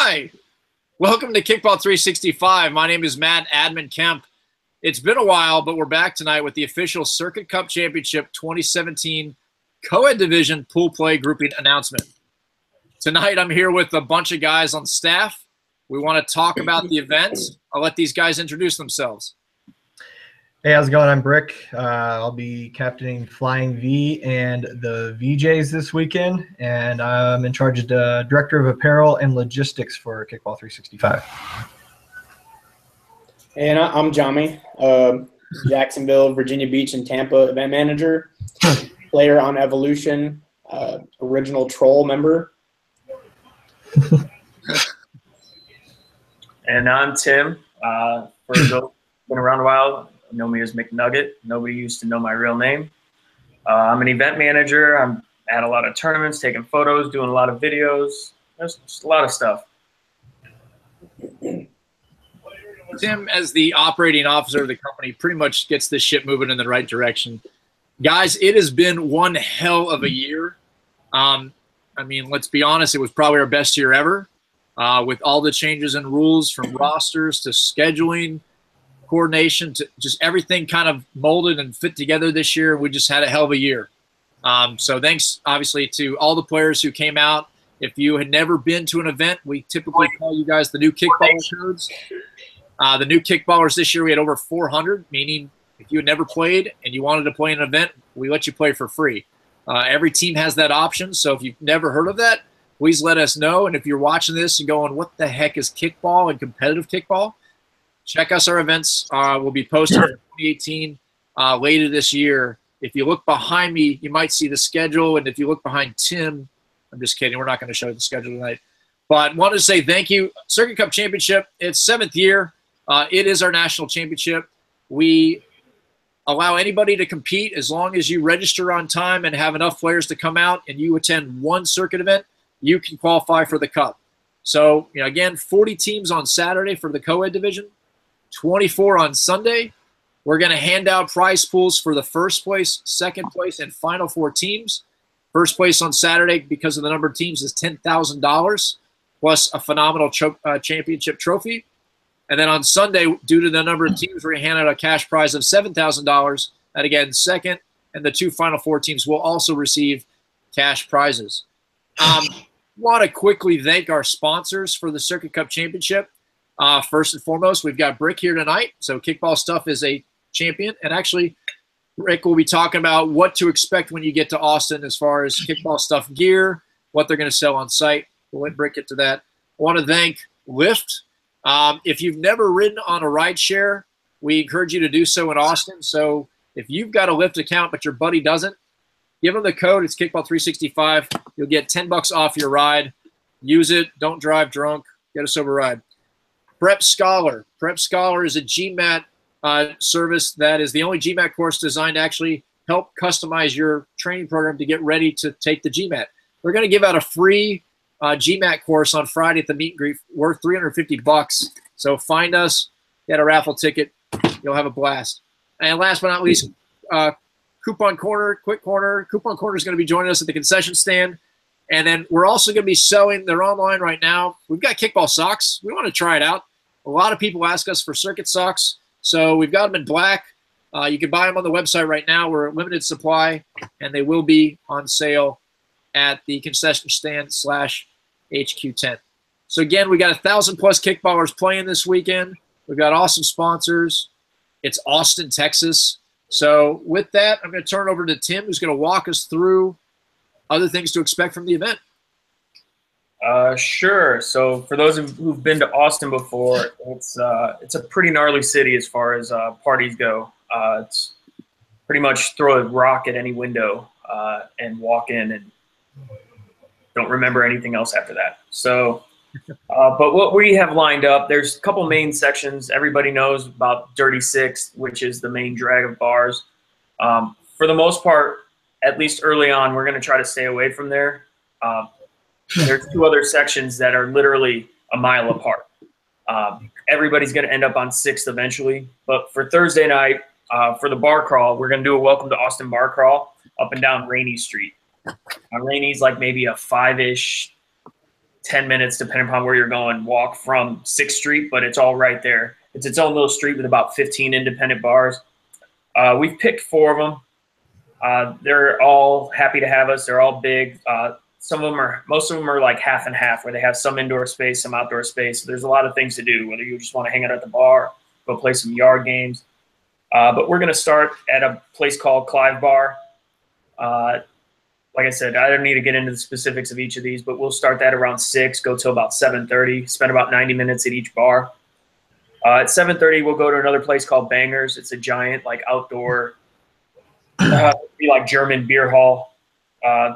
Hi, welcome to Kickball365. My name is Matt Admin Kemp. It's been a while, but we're back tonight with the official Circuit Cup Championship 2017 Co-Ed Division Pool Play Grouping announcement. Tonight I'm here with a bunch of guys on staff. We want to talk about the events. I'll let these guys introduce themselves. Hey, how's it going? I'm Brick. I'll be captaining Flying V and the VJs this weekend, and I'm in charge of the Director of Apparel and Logistics for Kickball365. And I'm Jami, Jacksonville, Virginia Beach, and Tampa event manager, player on Evolution, original troll member. And I'm Tim. Been around a while. Know me as McNugget. Nobody used to know my real name. I'm an event manager. I'm at a lot of tournaments, taking photos, doing a lot of videos. There's just a lot of stuff. Tim, as the operating officer of the company, pretty much gets this ship moving in the right direction. Guys, it has been one hell of a year. I mean, let's be honest, it was probably our best year ever with all the changes in rules from rosters to scheduling, coordination, to just everything kind of molded and fit together this year. We just had a hell of a year. So thanks, obviously, to all the players who came out. If you had never been to an event, we typically call you guys the new kickballer codes. The new kickballers this year, we had over 400, meaning if you had never played and you wanted to play an event, we let you play for free. Every team has that option, so if you've never heard of that, please let us know. And if you're watching this and going, what the heck is kickball and competitive kickball? Check us. Our events will be posted in 2018 later this year. If you look behind me, you might see the schedule. And if you look behind Tim, I'm just kidding. We're not going to show the schedule tonight. But wanted to say thank you. Circuit Cup Championship, it's 7th year. It is our national championship. We allow anybody to compete as long as you register on time and have enough players to come out and you attend one circuit event, you can qualify for the cup. So, you know, again, 40 teams on Saturday for the co-ed division. 24 on Sunday. We're going to hand out prize pools for the first place, second place, and final 4 teams. First place on Saturday, because of the number of teams, is $10,000 plus a phenomenal championship trophy. And then on Sunday, due to the number of teams, we're going to hand out a cash prize of $7,000. And again, second and the 2 final 4 teams will also receive cash prizes. Want to quickly thank our sponsors for the Circuit Cup Championship. First and foremost, we've got Brick here tonight. So Kickball Stuff is a champion. And actually, Brick will be talking about what to expect when you get to Austin as far as Kickball Stuff gear, what they're going to sell on site. We'll let Brick get to that. I want to thank Lyft. If you've never ridden on a ride share, we encourage you to do so in Austin. So if you've got a Lyft account but your buddy doesn't, give them the code. It's Kickball365. You'll get $10 off your ride. Use it. Don't drive drunk. Get a sober ride. Prep Scholar. Prep Scholar is a GMAT service that is the only GMAT course designed to actually help customize your training program to get ready to take the GMAT. We're going to give out a free GMAT course on Friday at the meet and greet worth $350. So find us, get a raffle ticket. You'll have a blast. And last but not least, Coupon Corner, Quick Corner. Coupon Corner is going to be joining us at the concession stand. And then we're also going to be selling, they're online right now. We've got kickball socks. We want to try it out. A lot of people ask us for circuit socks. So we've got them in black. You can buy them on the website right now. We're a limited supply, and they will be on sale at the concession stand / HQ10. So again, we got 1,000+ kickballers playing this weekend. We've got awesome sponsors. It's Austin, Texas. So with that, I'm going to turn it over to Tim, who's going to walk us through other things to expect from the event. Sure. So for those who've been to Austin before, it's a pretty gnarly city as far as parties go. It's pretty much throw a rock at any window and walk in and don't remember anything else after that. So, but what we have lined up, there's a couple main sections. Everybody knows about Dirty Six, which is the main drag of bars. For the most part, at least early on, we're going to try to stay away from there. There's 2 other sections that are literally a mile apart. Everybody's going to end up on 6th eventually. But for Thursday night, for the bar crawl, we're going to do a Welcome to Austin bar crawl up and down Rainey Street. Rainey's like maybe a 5-ish, 10 minutes, depending upon where you're going, walk from 6th Street, but it's all right there. It's its own little street with about 15 independent bars. We've picked 4 of them. They're all happy to have us. They're all big. Most of them are like half and half, where they have some indoor space, some outdoor space. So there's a lot of things to do, whether you just want to hang out at the bar, go play some yard games. But we're going to start at a place called Clive Bar. Like I said, I don't need to get into the specifics of each of these, but we'll start that around 6, go till about 7:30, spend about 90 minutes at each bar. At 7:30, we'll go to another place called Bangers. It's a giant, like, outdoor, be like German beer hall.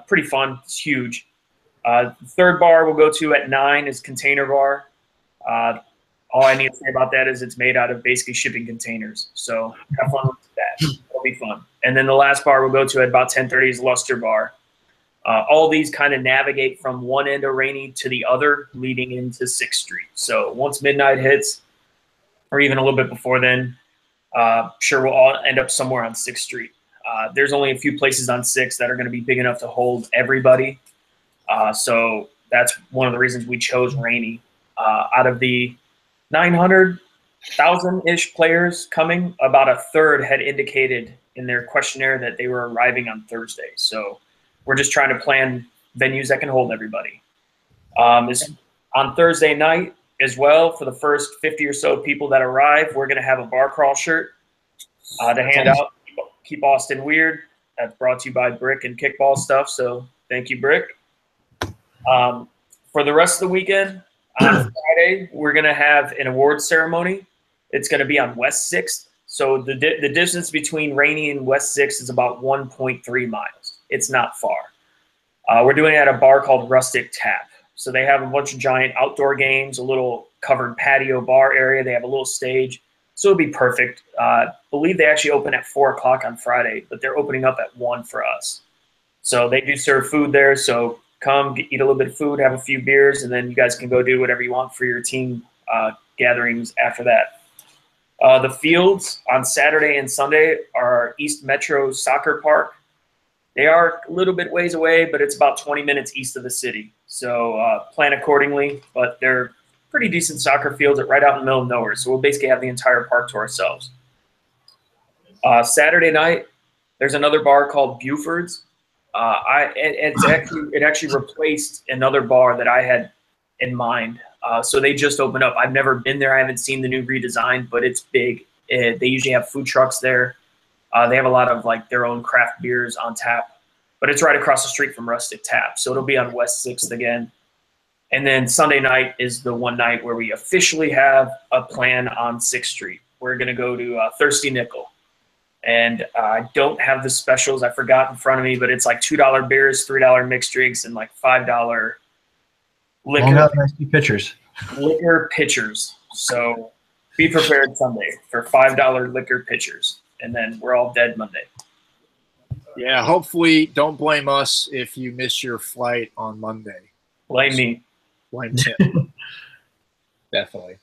Pretty fun. It's huge. The third bar we'll go to at 9 is Container Bar. All I need to say about that is it's made out of basically shipping containers. So have fun with that. It'll be fun. And then the last bar we'll go to at about 10:30 is Luster Bar. All these kind of navigate from one end of Rainey to the other, leading into 6th Street. So once midnight hits, or even a little bit before then, sure we'll all end up somewhere on 6th Street. There's only a few places on 6th that are going to be big enough to hold everybody. So that's one of the reasons we chose Rainey. Out of the 900,000-ish players coming, about a third had indicated in their questionnaire that they were arriving on Thursday. So we're just trying to plan venues that can hold everybody. On Thursday night as well, for the first 50 or so people that arrive, we're going to have a bar crawl shirt to hand out. Keep Austin Weird. That's brought to you by Brick and Kickball Stuff. So thank you, Brick. For the rest of the weekend, on Friday, we're going to have an awards ceremony. It's going to be on West 6th. So the distance between Rainey and West 6th is about 1.3 miles. It's not far. We're doing it at a bar called Rustic Tap. So they have a bunch of giant outdoor games, a little covered patio bar area. They have a little stage. So it'll be perfect. I believe they actually open at 4 o'clock on Friday, but they're opening up at 1 for us. So they do serve food there. So come eat a little bit of food, have a few beers, and then you guys can go do whatever you want for your team gatherings after that. The fields on Saturday and Sunday are East Metro Soccer Park. They are a little bit ways away, but it's about 20 minutes east of the city. So plan accordingly, but they're pretty decent soccer fields right out in the middle of nowhere. So we'll basically have the entire park to ourselves. Saturday night, there's another bar called Buford's. It actually replaced another bar that I had in mind. So they just opened up. I've never been there. I haven't seen the new redesign, but it's big. They usually have food trucks there. They have a lot of like their own craft beers on tap, but it's right across the street from Rustic Tap. So it'll be on West 6th again. And then Sunday night is the one night where we officially have a plan on 6th Street. We're going to go to Thirsty Nickel. And I don't have the specials. I forgot in front of me, but it's like $2 beers, $3 mixed drinks, and like $5 liquor. Pitchers. Liquor pitchers. So be prepared Sunday for $5 liquor pitchers. And then we're all dead Monday. Yeah, hopefully don't blame us if you miss your flight on Monday. Blame me. Blame Tim. Definitely.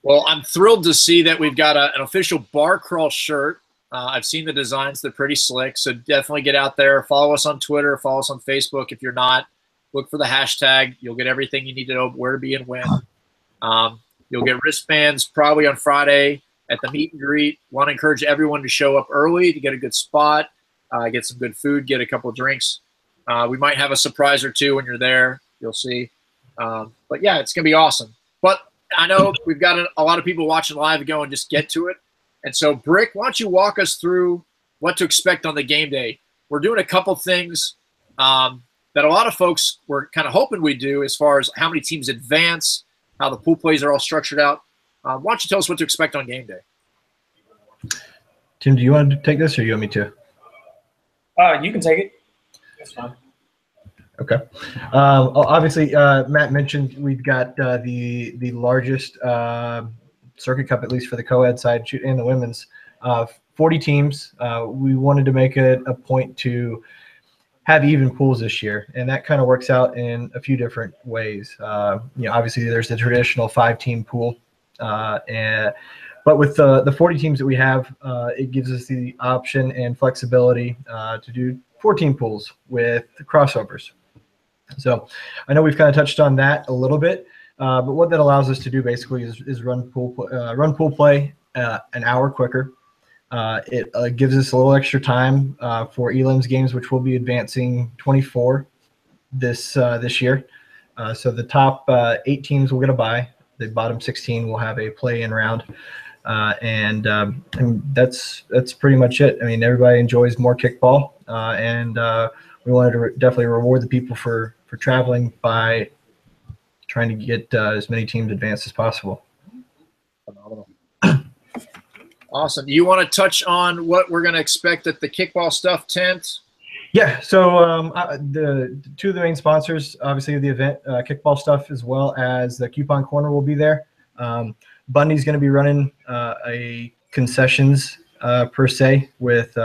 Well, I'm thrilled to see that we've got an official bar crawl shirt. I've seen the designs. They're pretty slick. So definitely get out there. Follow us on Twitter. Follow us on Facebook. If you're not, look for the hashtag. You'll get everything you need to know where to be and when. You'll get wristbands probably on Friday at the meet and greet. Want to encourage everyone to show up early to get a good spot, get some good food, get a couple of drinks. We might have a surprise or two when you're there. You'll see. But, yeah, it's going to be awesome. But I know we've got a lot of people watching live going, just get to it. And so, Brick, why don't you walk us through what to expect on the game day? We're doing a couple things that a lot of folks were kind of hoping we'd do as far as how many teams advance, how the pool plays are all structured out. Why don't you tell us what to expect on game day? Tim, do you want to take this or you want me to? You can take it. That's fine. Okay. Obviously, Matt mentioned we've got the largest Circuit Cup, at least for the co-ed side and the women's, 40 teams. We wanted to make it a point to have even pools this year, and that kind of works out in a few different ways. Obviously, there's the traditional 5-team pool, but with the 40 teams that we have, it gives us the option and flexibility to do 14 pools with crossovers. So I know we've kind of touched on that a little bit, but what that allows us to do basically is run pool play an hour quicker. It gives us a little extra time for elims games, which will be advancing 24 this year. So the top 8 teams will get a bye. The bottom 16 will have a play-in round. And that's pretty much it. I mean, everybody enjoys more kickball, and we wanted to definitely reward the people for traveling by trying to get as many teams advanced as possible. Phenomenal. Awesome. You want to touch on what we're going to expect at the Kickball Stuff tent? Yeah, so the 2 of the main sponsors, obviously, of the event, Kickball Stuff, as well as the Coupon Corner, will be there. Bundy's going to be running a concessions per se with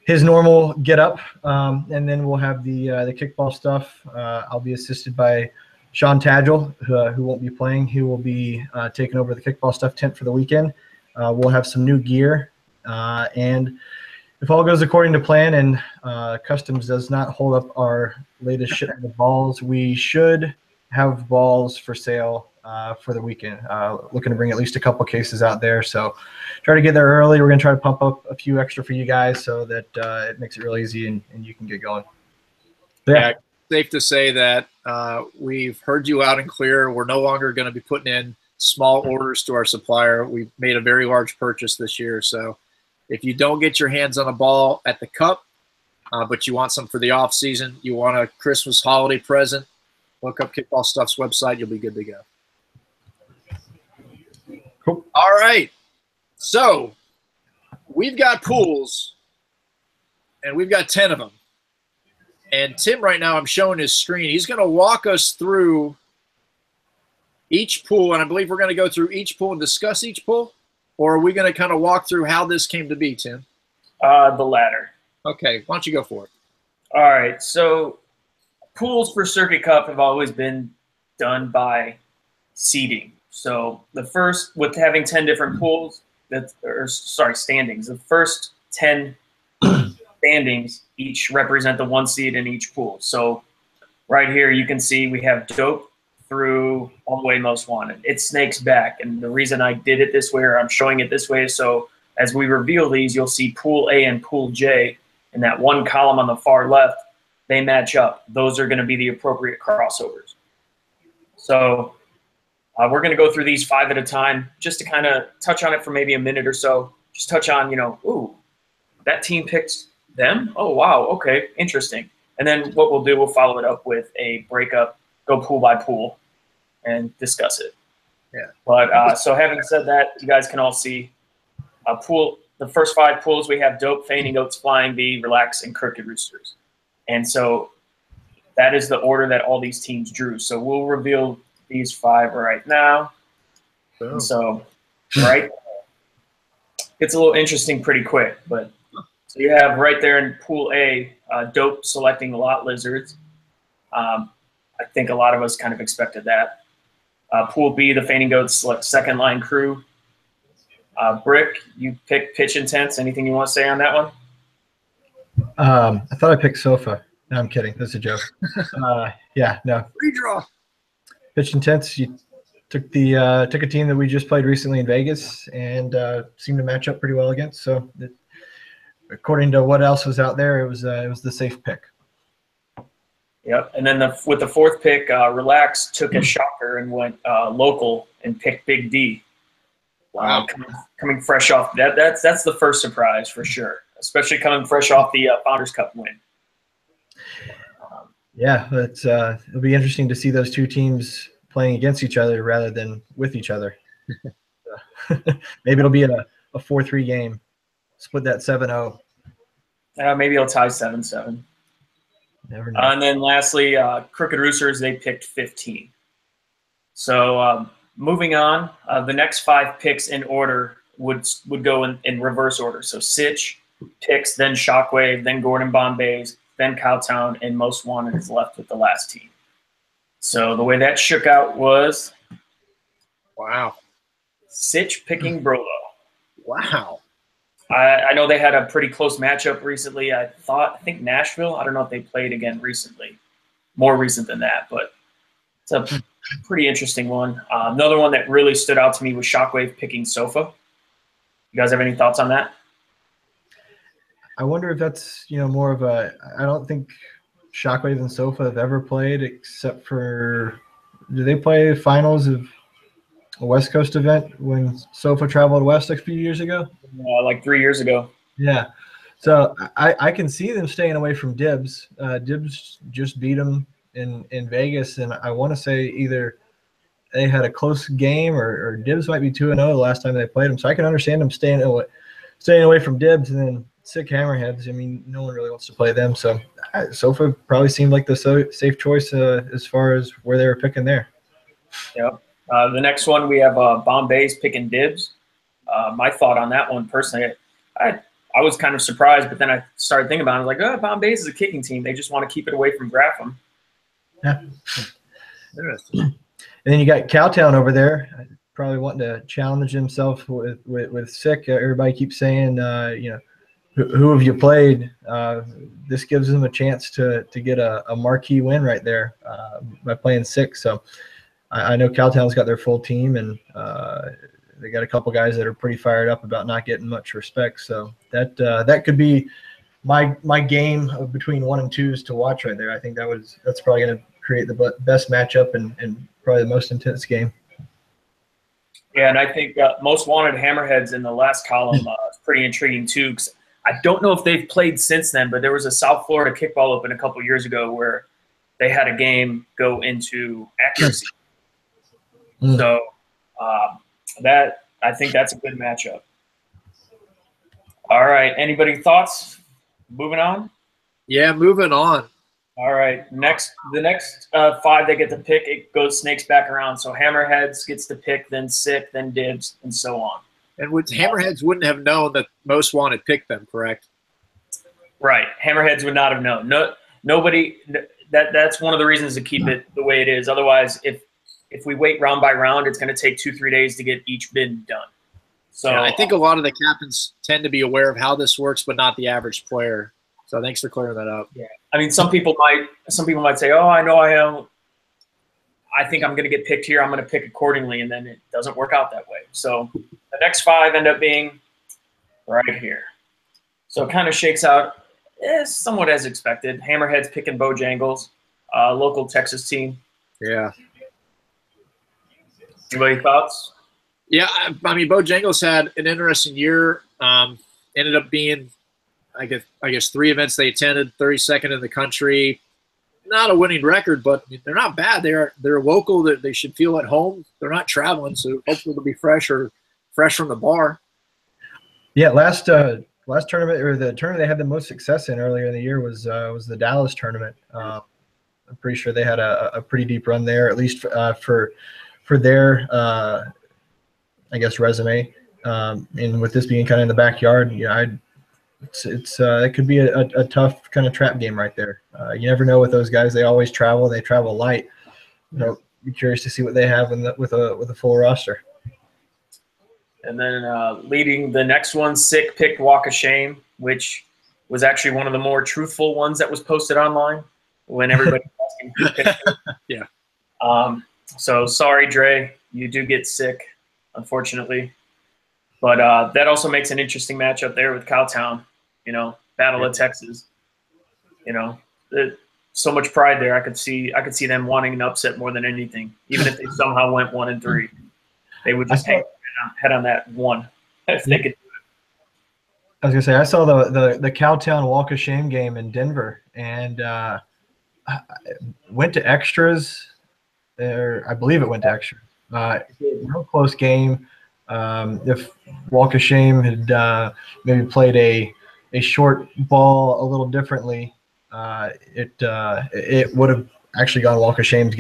his normal get up, and then we'll have the Kickball Stuff. I'll be assisted by Sean Tadgel, who won't be playing. He will be taking over the Kickball Stuff tent for the weekend. We'll have some new gear, and if all goes according to plan and Customs does not hold up our latest shipment of balls, we should have balls for sale for the weekend. Looking to bring at least a couple cases out there. So try to get there early. We're going to try to pump up a few extra for you guys so that it makes it real easy and you can get going. Yeah, safe to say that we've heard you out and clear. We're no longer going to be putting in small orders to our supplier. We've made a very large purchase this year. So if you don't get your hands on a ball at the Cup, but you want some for the off season, you want a Christmas holiday present, look up Kickball Stuff's website. You'll be good to go. Cool. All right. So we've got pools, and we've got 10 of them. And Tim, right now, I'm showing his screen. He's going to walk us through each pool, and I believe we're going to go through each pool and discuss each pool. Or are we going to kind of walk through how this came to be, Tim? The latter. Okay, why don't you go for it? All right, so pools for Circuit Cup have always been done by seeding. So the first, with having 10 different pools, standings, the first 10 standings each represent the 1 seed in each pool. So right here you can see we have Dope through all the way Most Wanted. It snakes back, and the reason I did it this way, or I'm showing it this way, is so as we reveal these, you'll see Pool A and Pool J in that one column on the far left. They match up. Those are going to be the appropriate crossovers. So we're going to go through these 5 at a time just to kind of touch on it for maybe a minute or so. Just touch on, ooh, that team picked them? Oh, wow, okay, interesting. And then what we'll do, we'll follow it up with a breakup, go pool by pool, and discuss it. Yeah. But so having said that, you guys can all see the first 5 pools. We have Dope, Feigning Goats, Flying V, Relax, and Crooked Roosters. And so that is the order that all these teams drew. So we'll reveal these 5 right now. Boom. So, right, it's a little interesting pretty quick. But so you have right there in Pool A, Dope selecting Lot Lizards. I think a lot of us kind of expected that. Pool B, the Feigning Goats select Second Line Crew. Brick, you picked Pitch Intense. Anything you want to say on that one? I thought I picked Sofa. No, I'm kidding. That's a joke. Yeah, no. Redraw. Pitch Intense. You took a team that we just played recently in Vegas and seemed to match up pretty well against. So, according to what else was out there, it was the safe pick. Yep. And then with the 4th pick, Relax took a shocker and went local and picked Big D. Wow. Coming fresh off that's the first surprise for sure, especially coming fresh off the Founders Cup win. Yeah, it'll be interesting to see those 2 teams playing against each other rather than with each other. Maybe it'll be a 4-3 game. Split that 7-0. Maybe it'll tie 7-7. Never know. And then lastly, Crooked Roosters, they picked 15. So moving on, the next 5 picks in order would go in reverse order. So Sitch picks, then Shockwave, then Gordon Bombays, then Cowtown, and Most Wanted is left with the last team. So the way that shook out was Wow. Sitch picking Brolo. Wow. I know they had a pretty close matchup recently. I think Nashville. I don't know if they played again recently. more recent than that, but it's a pretty interesting one. Another one that really stood out to me was Shockwave picking Sofa. You guys have any thoughts on that? I wonder if that's, more of a – I don't think Shockwave and Sofa have ever played except for – do they play finals of a West Coast event when Sofa traveled west a few years ago? Like 3 years ago. Yeah. So I can see them staying away from Dibs. Dibs just beat them in Vegas, and I want to say either they had a close game or Dibs might be 2-0 the last time they played them. So I can understand them staying away from Dibs, and then sick Hammerheads. I mean, no one really wants to play them. So Sofa probably seemed like the safe choice as far as where they were picking there. Yep. The next one we have Bombay's picking Dibs. My thought on that one personally, I was kind of surprised, but then I started thinking about it. I was like, oh, Bombay's is a kicking team. They just want to keep it away from Grapham. Yeah. Interesting. And then you got Cowtown over there, probably wanting to challenge himself with Sick. Everybody keeps saying, who have you played? This gives them a chance to get a marquee win right there by playing Sick. So I know Cowtown's got their full team, and they got a couple guys that are pretty fired up about not getting much respect. So that could be my game of between 1 and 2s to watch right there. I think that's probably going to create the best matchup and probably the most intense game. Yeah, and I think most wanted Hammerheads in the last column is pretty intriguing too. Cause I don't know if they've played since then, but there was a South Florida Kickball Open a couple years ago where they had a game go into accuracy. So I think that's a good matchup. All right. Anybody thoughts? Moving on? Yeah, moving on. All right. The next 5 they get to pick, it goes snakes back around. So Hammerheads gets to pick, then Sick, then Dibs, and so on. And Hammerheads wouldn't have known that Most Wanted picked them, correct? Right. Hammerheads would not have known. Nobody. That's one of the reasons to keep it the way it is. Otherwise, if we wait round by round, it's going to take 2-3 days to get each bid done. So yeah, I think a lot of the captains tend to be aware of how this works, but not the average player. So thanks for clearing that up. Yeah, I mean, some people might say, "Oh, I know I am. I think I'm going to get picked here. I'm going to pick accordingly," and then it doesn't work out that way. So the next 5 end up being right here. So it kind of shakes out somewhat as expected. Hammerheads picking Bojangles, local Texas team. Yeah. Anybody thoughts? Yeah, I mean, Bojangles had an interesting year. Ended up being, I guess 3 events they attended, 32nd in the country. Not a winning record, but they're not bad. They're local. They should feel at home. They're not traveling, so hopefully they'll be fresh from the bar. Yeah, last tournament, or the tournament they had the most success in earlier in the year was the Dallas tournament. I'm pretty sure they had a pretty deep run there, at least for their I guess resume. And with this being kind of in the backyard, it could be a tough kind of trap game right there. You never know with those guys. They always travel. They travel light. Be curious to see what they have with a full roster. And then leading the next one, Sick picked Walk of Shame, which was actually one of the more truthful ones that was posted online when everybody was asking who picked it. Yeah. So sorry, Dre, you do get Sick, unfortunately. But that also makes an interesting matchup there with Cowtown, Battle of Texas. So much pride there. I could see them wanting an upset more than anything. Even if they somehow went 1 and 3, they would just head on that one if they could do it. I was gonna say I saw the Cowtown Walk of Shame game in Denver, and went to extras. I believe it went to extras. Real close game. If Walk of Shame had maybe played a short ball a little differently, it would have actually gone Walk of Shame's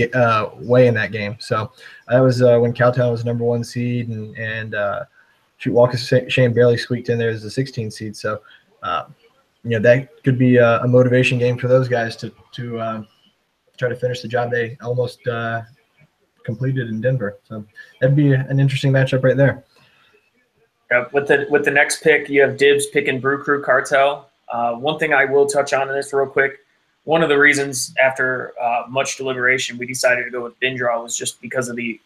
way in that game. So that was when Cowtown was #1 seed, and Walk of Shame barely squeaked in there as a 16 seed. So that could be a motivation game for those guys to try to finish the job they almost completed in Denver. So that'd be an interesting matchup right there. With the next pick, you have Dibs picking Brew Crew Cartel. One thing I will touch on in this real quick, one of the reasons after much deliberation we decided to go with bin draw was just because of the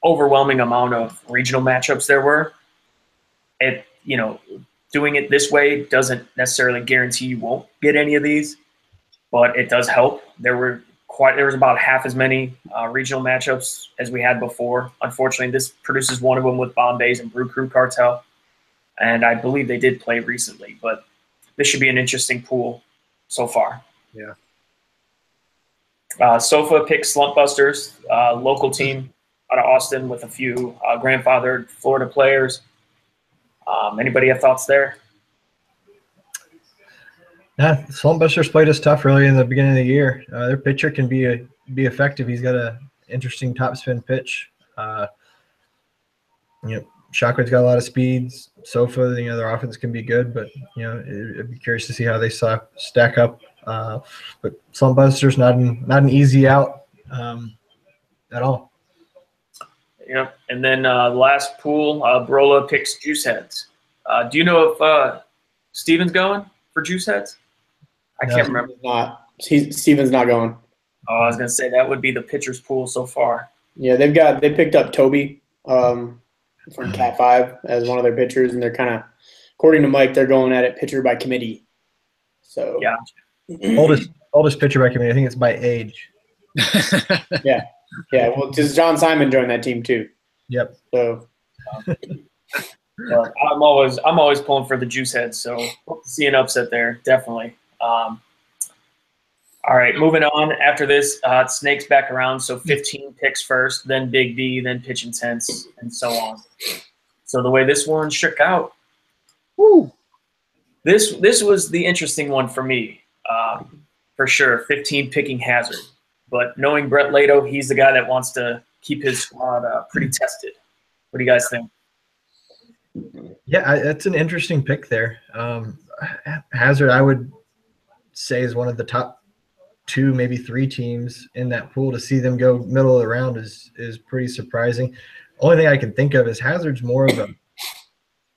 overwhelming amount of regional matchups there were. Doing it this way doesn't necessarily guarantee you won't get any of these, but it does help. There was about half as many regional matchups as we had before. Unfortunately, this produces one of them with Bombay's and Brew Crew Cartel, and I believe they did play recently, but this should be an interesting pool so far. Yeah. Sofa picks Slump Busters, local team out of Austin with a few grandfathered Florida players. Anybody have thoughts there? Yeah, Slump Busters played us tough early in the beginning of the year. Their pitcher can be effective. He's got an interesting topspin pitch. Shockwave's got a lot of speeds. Sofa, their offense can be good, but I'd be curious to see how they stack up. But Slump Busters not an easy out at all. Yeah, and then the last pool, Brola picks Juice Heads. Do you know if Steven's going for Juice Heads? I can't remember. Steven's not going. Oh, I was gonna say that would be the pitcher's pool so far. Yeah, they picked up Toby from Cat 5 as one of their pitchers, and they're kind of, according to Mike, they're going at it pitcher by committee. So yeah, oldest pitcher by committee. I think it's by age. Yeah. Well, because John Simon joined that team too. Yep. So. I'm always pulling for the Juice Heads, so hope to see an upset there, definitely. All right, moving on. After this, it snakes back around, so 15 picks first, then Big D, then Pitch Intense, and so on. So the way this one shook out, this was the interesting one for me, for sure. 15 picking Hazard, but knowing Brett Lato, he's the guy that wants to keep his squad pretty tested. What do you guys think? Yeah, that's an interesting pick there. Hazard, I would say, is one of the top 2, maybe 3 teams in that pool. To see them go middle of the round is pretty surprising. Only thing I can think of is Hazard's more of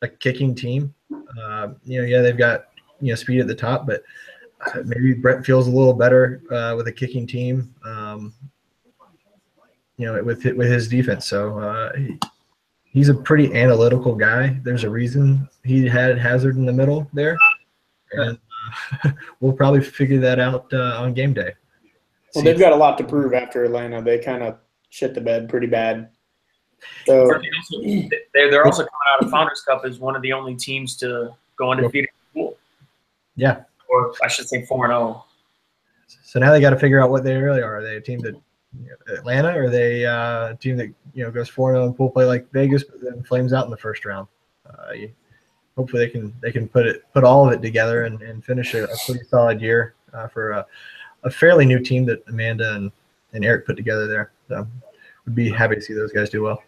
a kicking team. They've got speed at the top, but maybe Brett feels a little better with a kicking team. With his defense. So he's a pretty analytical guy. There's a reason he had Hazard in the middle there, and we'll probably figure that out on game day. Well, they've got a lot to prove after Atlanta. They kind of shit the bed pretty bad. So they're also coming out of Founders Cup as one of the only teams to go undefeated in the pool. Yeah. Or I should say 4-0. So now they got to figure out what they really are. Are they a team that Atlanta, or are they a team that goes 4-0 in pool play like Vegas, but then flames out in the first round? Hopefully they can put all of it together and finish a pretty solid year for a fairly new team that Amanda and Eric put together there. So would be happy to see those guys do well.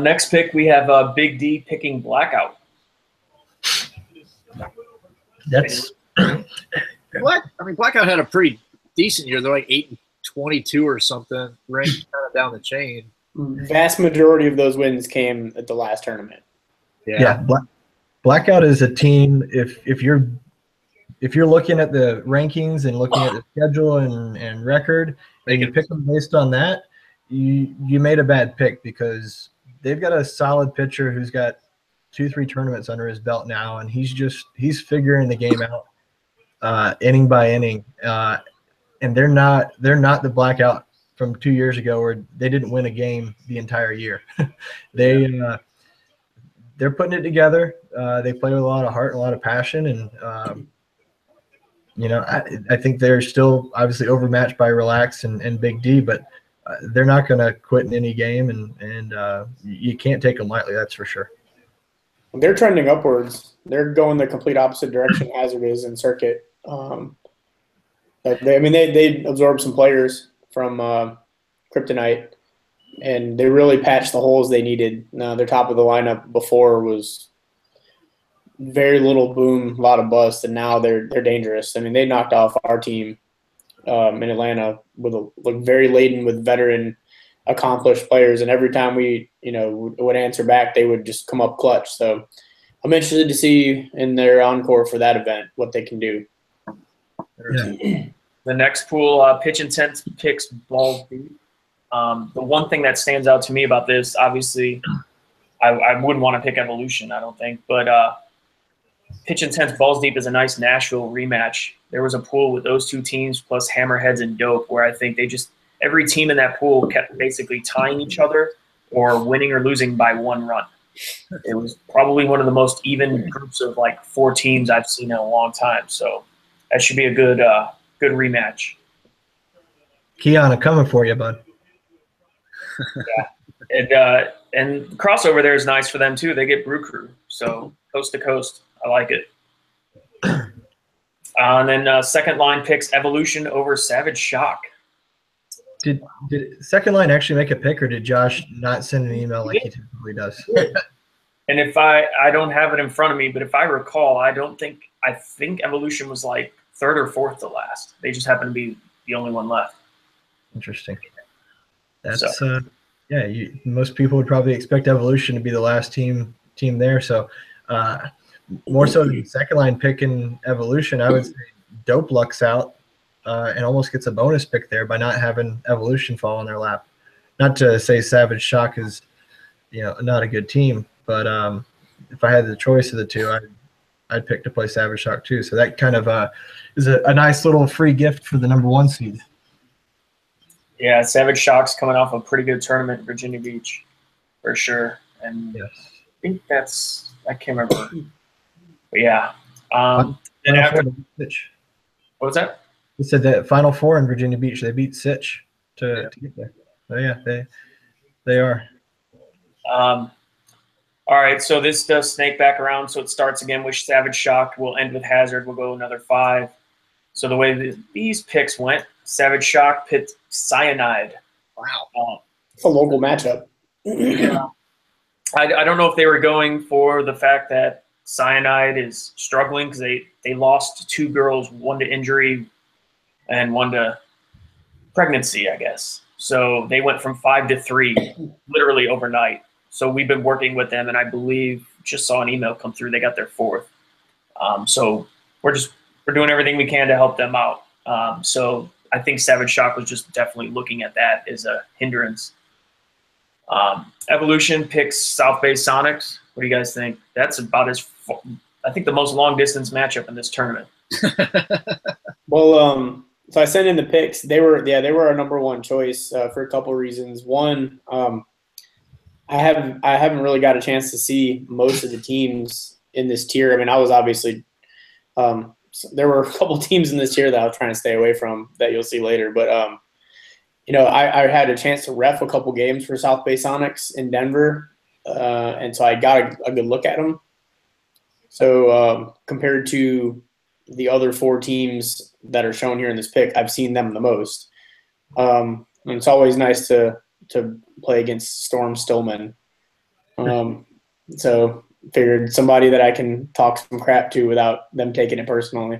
Next pick, we have Big D picking Blackout. That's Blackout had a pretty decent year. They're like 8-22 or something, ranked kind of down the chain. Vast majority of those wins came at the last tournament. Yeah. Blackout is a team. If you're looking at the rankings and looking at the schedule and record, and you pick them based on that, you made a bad pick, because they've got a solid pitcher who's got 2-3 tournaments under his belt now, and he's figuring the game out inning by inning. And they're not the Blackout from 2 years ago where they didn't win a game the entire year. They're putting it together. They play with a lot of heart and a lot of passion, and I think they're still obviously overmatched by Relax and Big D, but they're not going to quit in any game, and you can't take them lightly. That's for sure. They're trending upwards. They're going the complete opposite direction Hazard is in circuit. They absorbed some players from Kryptonite, and they really patched the holes they needed. Their top of the lineup before was very little boom, a lot of bust, and now they're dangerous. They knocked off our team in Atlanta with very laden with veteran, accomplished players, and every time we would answer back, they would just come up clutch. So I'm interested to see in their encore for that event what they can do. Yeah. The next pool, pitch intent picks balls deep. The one thing that stands out to me about this, obviously, I wouldn't want to pick Evolution, I don't think, but pitch intense balls deep is a nice Nashville rematch. There was a pool with those two teams plus Hammerheads and Dope, where I think every team in that pool kept basically tying each other or winning or losing by 1 run. It was probably one of the most even groups of like 4 teams I've seen in a long time. So that should be a good rematch. Keon, I'm coming for you, bud. Yeah, and crossover there is nice for them too. They get Brew Crew, so coast to coast. I like it. And then second line picks Evolution over Savage Shock. Did second line actually make a pick, or did Josh not send an email like he typically does? And if I don't have it in front of me, but if I recall, I think Evolution was like 3rd or 4th to last. They just happened to be the only one left. Interesting. That's yeah. Most people would probably expect Evolution to be the last team there. So more so than second line pick in Evolution, I would say Dope lucks out and almost gets a bonus pick there by not having Evolution fall in their lap. Not to say Savage Shock is not a good team, but if I had the choice of the two, I'd pick to play Savage Shock too. So that kind of is a nice little free gift for the number 1 seed. Yeah, Savage Shock's coming off a pretty good tournament in Virginia Beach, for sure. And yes. I think I can't remember. But yeah. And after, what was that? He said that Final Four in Virginia Beach, they beat Sitch to get there. So yeah, they are. All right, so this does snake back around. So it starts again with Savage Shock. We'll end with Hazard. We'll go another 5. So the way these picks went, Savage Shock picked Cyanide. Wow. It's a local matchup. I don't know if they were going for the fact that Cyanide is struggling because they lost 2 girls, 1 to injury and 1 to pregnancy, I guess. So they went from 5 to 3 literally overnight. So we've been working with them, and I believe just saw an email come through. They got their 4th. So we're doing everything we can to help them out. So I think Savage Shock was just definitely looking at that as a hindrance. Evolution picks South Bay Sonics. What do you guys think? That's about I think the most long distance matchup in this tournament. Well, so I sent in the picks. They were our number 1 choice for a couple reasons. One, I haven't really got a chance to see most of the teams in this tier. I mean, I was obviously there were a couple teams in this tier that I was trying to stay away from that you'll see later. But I had a chance to ref a couple games for South Bay Sonics in Denver, and so I got a good look at them. So compared to the other 4 teams that are shown here in this pick, I've seen them the most. And it's always nice to play against Storm Stillman. So figured somebody that I can talk some crap to without them taking it personally.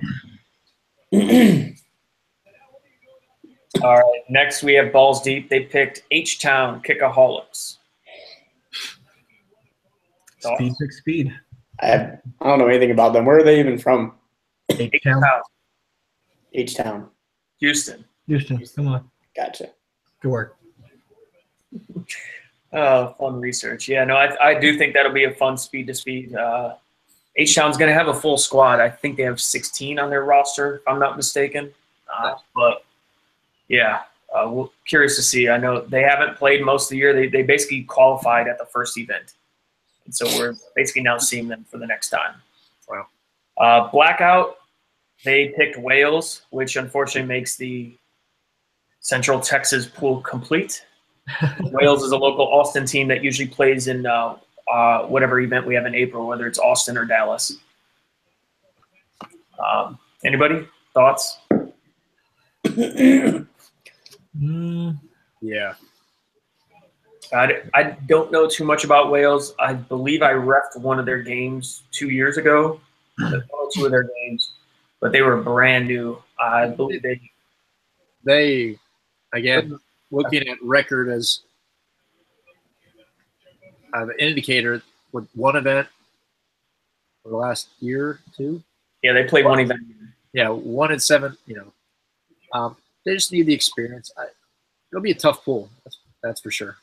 All right, next we have Balls Deep. They picked H-Town Kickaholics. Speed pick speed. I don't know anything about them. Where are they even from? H-Town. H-Town. Houston. Come on. Gotcha. Good work. Fun research. Yeah, no, I do think that'll be a fun speed to speed. H-Town's going to have a full squad. I think they have 16 on their roster, if I'm not mistaken. But yeah, curious to see. I know they haven't played most of the year. They basically qualified at the first event. And so we're basically now seeing them for the next time. Wow. Blackout, they picked Wales, which unfortunately makes the Central Texas pool complete. Wales is a local Austin team that usually plays in whatever event we have in April, whether it's Austin or Dallas. Anybody? Thoughts? Yeah. I don't know too much about Wales. I believe I reffed one of their games 2 years ago. 2 of their games, but they were brand new. I believe they again, looking at record as an indicator with one event for the last year or 2. Yeah, they played one event. Yeah, 1-7. They just need the experience. It'll be a tough pool. That's for sure.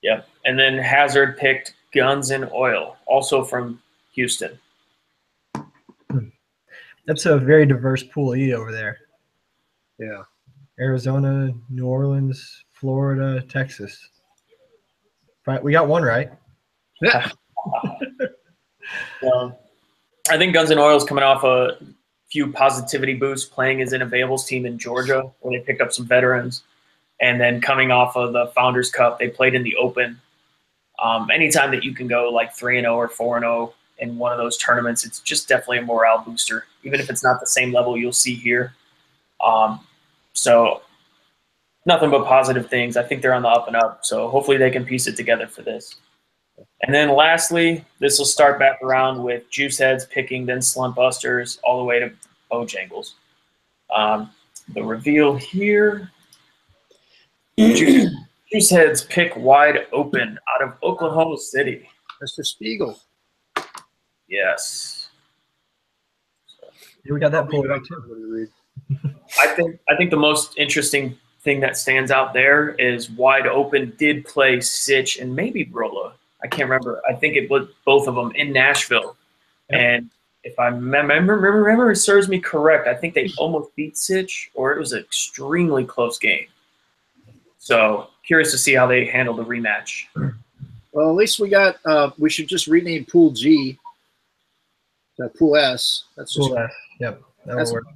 Yep. And then Hazard picked Guns and Oil, also from Houston. That's a very diverse pool E over there. Yeah. Arizona, New Orleans, Florida, Texas. Right, we got one right. Yeah. I think Guns and Oil is coming off a few positivity boosts playing as an availables team in Georgia where they picked up some veterans. And then coming off of the Founders Cup, they played in the Open. Anytime that you can go like 3-0 or 4-0 in one of those tournaments, it's just definitely a morale booster. Even if it's not the same level you'll see here. So nothing but positive things. I think they're on the up and up. So hopefully they can piece it together for this. And then lastly, this will start back around with Juice Heads picking, then Slump Busters, all the way to Bojangles. The reveal here. Juice Heads pick Wide Open out of Oklahoma City. Mr. Spiegel. Yes. Yeah, we got that pulled up too. I think the most interesting thing that stands out there is Wide Open did play Sitch and maybe Brola. I can't remember. I think it was both of them in Nashville. Yep. And if I remember it serves me correct, I think they almost beat Sitch, or it was an extremely close game. So curious to see how they handle the rematch. Well, at least we got we should just rename Pool G to Pool S. That's just Pool S. Yep. That'll work.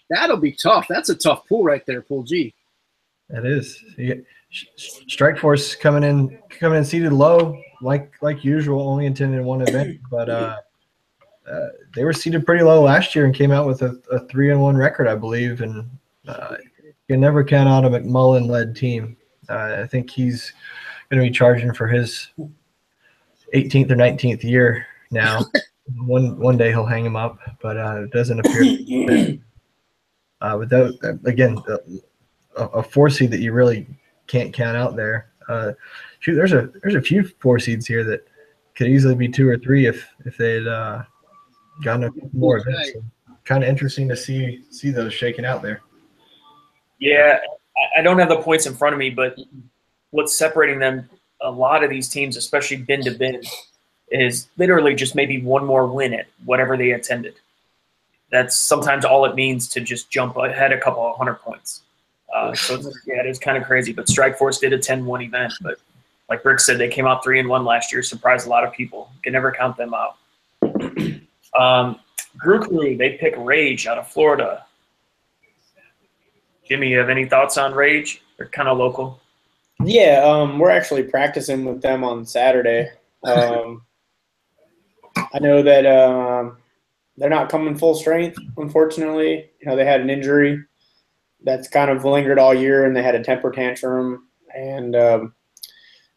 That'll be tough. That's a tough pool right there, Pool G. It is. Strike Force coming in seated low, like usual, only attended one event, but they were seated pretty low last year and came out with a 3-1 record, I believe. And you can never count out a McMullen-led team. I think he's going to be charging for his 18th or 19th year now. One day he'll hang him up, but it doesn't appear. Without again, a 4 seed that you really can't count out there. Shoot, there's a few 4 seeds here that could easily be 2 or 3 if they'd gotten a couple more events. So kind of interesting to see those shaking out there. Yeah, I don't have the points in front of me, but what's separating them, a lot of these teams, especially bin to bin, is literally just maybe one more win at whatever they attended. That's sometimes all it means to just jump ahead a couple of 100 points. So it is kind of crazy. But Strike Force did attend one event, but like Rick said, they came out 3-1 last year, surprised a lot of people. You can never count them out. Brew Crew, they pick Rage out of Florida. Jimmy, you have any thoughts on Rage? They're kind of local. Yeah, we're actually practicing with them on Saturday. I know that they're not coming full strength, unfortunately. They had an injury that's kind of lingered all year, and they had a temper tantrum. And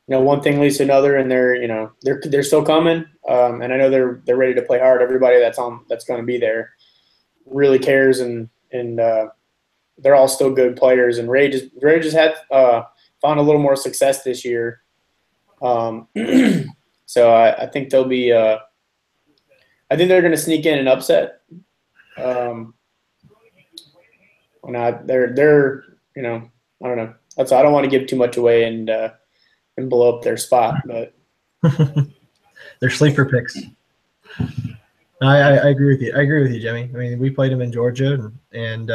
one thing leads to another, and they're still coming. And I know they're ready to play hard. Everybody that's going to be there really cares, and they're all still good players. And Rage has had found a little more success this year. So I think they'll be. I think they're going to sneak in an upset. They're I don't know. I don't want to give too much away and blow up their spot, but they're sleeper picks. I agree with you. I agree with you, Jimmy. I mean, we played them in Georgia, and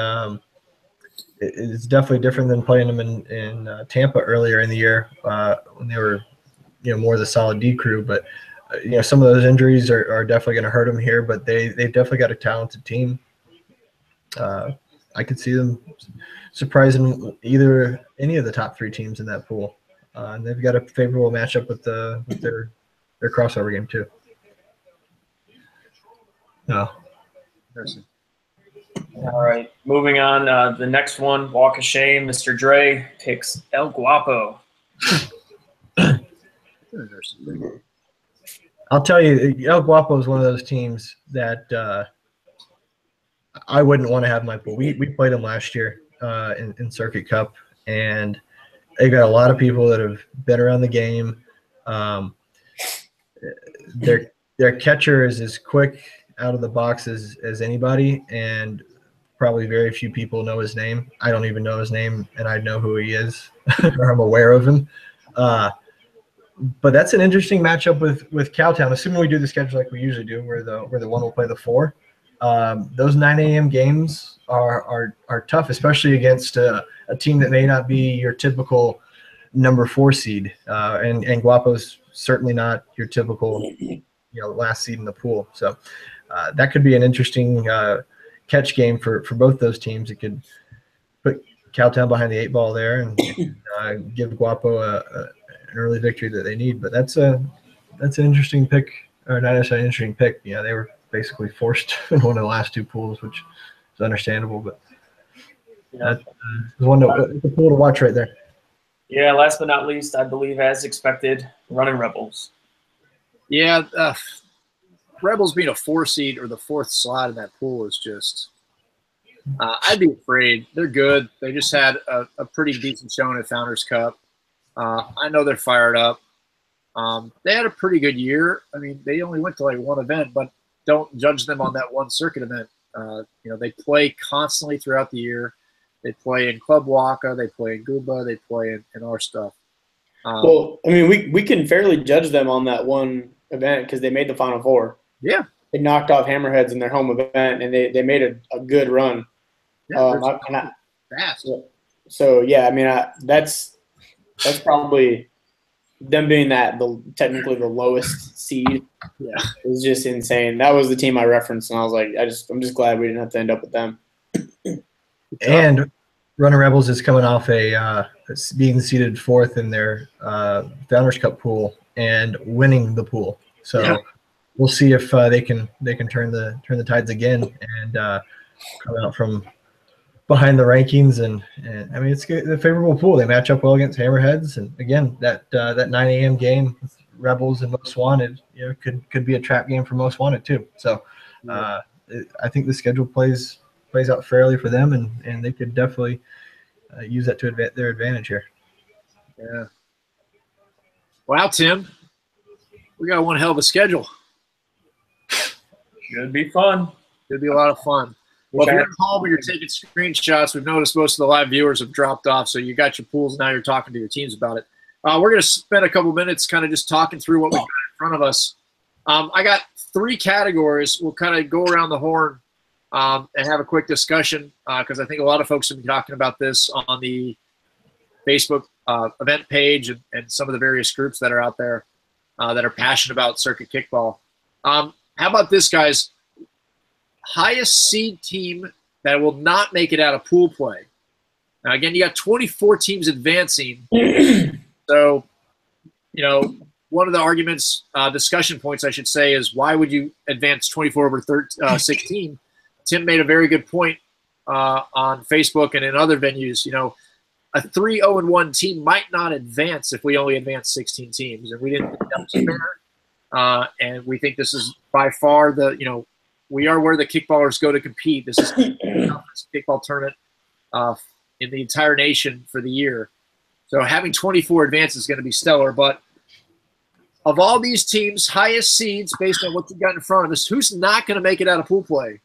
it's definitely different than playing them in Tampa earlier in the year when they were more the solid D crew. But some of those injuries are definitely going to hurt them here. But they've definitely got a talented team. I could see them surprising any of the top 3 teams in that pool. And they've got a favorable matchup with their crossover game too. No. All right, moving on. The next one, Walk of Shame. Mr. Dre picks El Guapo. I'll tell you, El Guapo is one of those teams that I wouldn't want to have in my pool. We played them last year in Circuit Cup, and they got a lot of people that have been around the game. Their catcher is as quick out of the box as anybody, and probably very few people know his name. I don't even know his name, and I know who he is, or I'm aware of him. But that's an interesting matchup with Cowtown. Assuming we do the schedule like we usually do, where the one will play the 4. Those 9 a.m. games are tough, especially against a team that may not be your typical number 4 seed, and Guapo's certainly not your typical last seed in the pool. So that could be an interesting catch game for both those teams. It could put Cowtown behind the 8 ball there and give Guapo an early victory that they need. But that's an interesting pick, or not necessarily an interesting pick. Yeah, they were basically forced in one of the last 2 pools, which is understandable. But that's the pool to watch right there. Yeah, last but not least, I believe, as expected, running Rebels. Yeah, Rebels being a 4 seed or the 4th slot in that pool is just I'd be afraid. They're good. They just had a pretty decent showing at Founders Cup. I know they're fired up. They had a pretty good year. I mean, they only went to like 1 event, but don't judge them on that 1 circuit event. They play constantly throughout the year. They play in Club Waka. They play in Gooba. They play in our stuff. Well, I mean, we can fairly judge them on that 1 event because they made the Final 4. Yeah. They knocked off Hammerheads in their home event, and they made a good run. Yeah, fast. So, yeah, I mean, that's probably them being technically the lowest seed. Yeah, is just insane. That was the team I referenced, and I was like, I'm just glad we didn't have to end up with them. And Running Rebels is coming off being seeded 4th in their Founders Cup pool and winning the pool. So we'll see if they can turn the tides again and come out from behind the rankings. And I mean, it's a favorable pool. They match up well against Hammerheads, and again, that 9 a.m. game with Rebels and Most Wanted, could be a trap game for Most Wanted too. So I think the schedule plays out fairly for them, and they could definitely use that to their advantage here. Yeah. Wow, Tim, we got one hell of a schedule. Should be fun. Should be a lot of fun. Well, if you're at home and you're taking screenshots, we've noticed most of the live viewers have dropped off, so you got your pools, now you're talking to your teams about it. We're going to spend a couple minutes kind of just talking through what we've got in front of us. I got 3 categories. We'll kind of go around the horn and have a quick discussion because I think a lot of folks have been talking about this on the Facebook event page and some of the various groups that are out there that are passionate about circuit kickball. How about this, guys? Highest seed team that will not make it out of pool play. Now, again, you got 24 teams advancing. So, one of the arguments, discussion points, I should say, is why would you advance 24 over 16? Tim made a very good point on Facebook and in other venues. A 3-0-1 team might not advance if we only advance 16 teams, and we didn't think that was fair. And we think this is by far we are where the kickballers go to compete. This is the toughest kickball tournament in the entire nation for the year. So having 24 advances is going to be stellar. But of all these teams, highest seeds, based on what you got in front of us, who's not going to make it out of pool play?